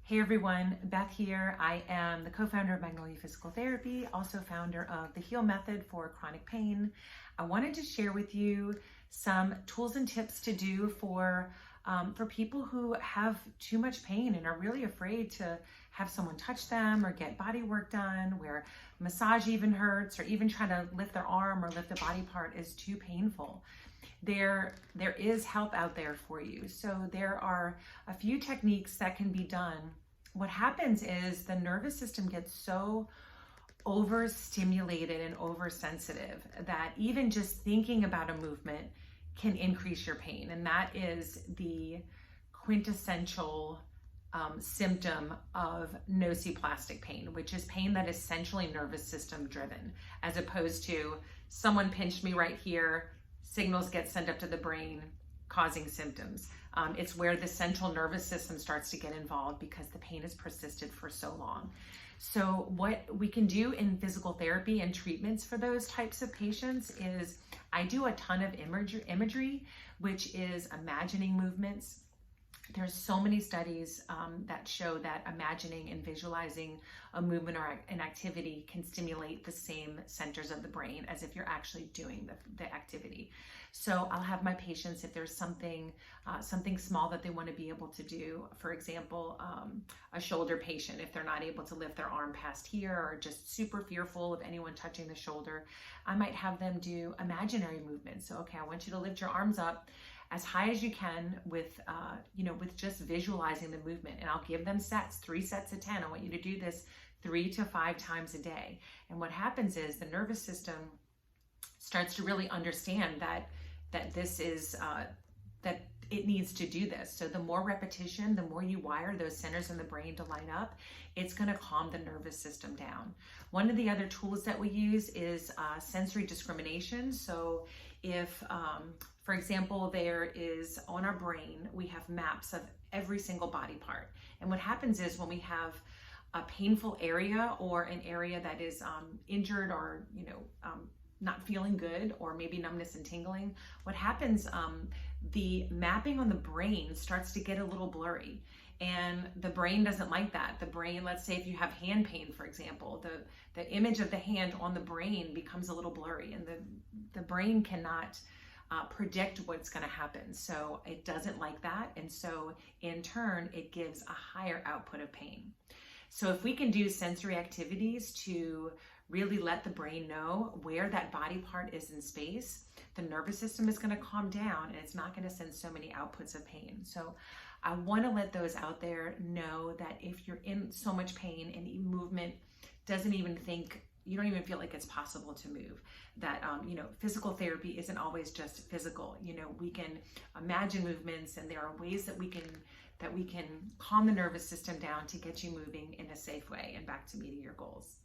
Hey everyone, Beth here. I am the co-founder of Magnolia Physical Therapy, also founder of the HEAL Method for chronic pain. I wanted to share with you some tools and tips to do for people who have too much pain and are really afraid to have someone touch them or get body work done, where massage even hurts, or even trying to lift their arm or lift a body part is too painful. There is help out there for you. So there are a few techniques that can be done. What happens is the nervous system gets so overstimulated and oversensitive that even just thinking about a movement can increase your pain. And that is the quintessential symptom of nociplastic pain, which is pain that is centrally nervous system driven, as opposed to someone pinched me right here, signals get sent up to the brain, causing symptoms. It's where the central nervous system starts to get involved because the pain has persisted for so long. So what we can do in physical therapy and treatments for those types of patients is I do a ton of imagery, which is imagining movements. There's so many studies that show that imagining and visualizing a movement or an activity can stimulate the same centers of the brain as if you're actually doing the activity. So I'll have my patients, if there's something small that they want to be able to do, for example, a shoulder patient, if they're not able to lift their arm past here or just super fearful of anyone touching the shoulder, I might have them do imaginary movements. So, okay, I want you to lift your arms up as high as you can with just visualizing the movement. And I'll give them sets, 3 sets of 10. I want you to do this 3 to 5 times a day. And what happens is the nervous system starts to really understand that this is, that it needs to do this. So the more repetition, the more you wire those centers in the brain to light up, it's going to calm the nervous system down. One of the other tools that we use is sensory discrimination. So if, for example, there is on our brain, we have maps of every single body part. And what happens is when we have a painful area or an area that is injured or, not feeling good, or maybe numbness and tingling, what happens, the mapping on the brain starts to get a little blurry. And the brain doesn't like that. The brain, let's say if you have hand pain, for example, the image of the hand on the brain becomes a little blurry, and the brain cannot predict what's going to happen. So it doesn't like that. And so in turn, it gives a higher output of pain. So if we can do sensory activities to really let the brain know where that body part is in space, the nervous system is going to calm down and it's not going to send so many outputs of pain. So I want to let those out there know that if you're in so much pain and movement you don't even feel like it's possible to move, that physical therapy isn't always just physical. We can imagine movements, and there are ways that we can calm the nervous system down to get you moving in a safe way and back to meeting your goals.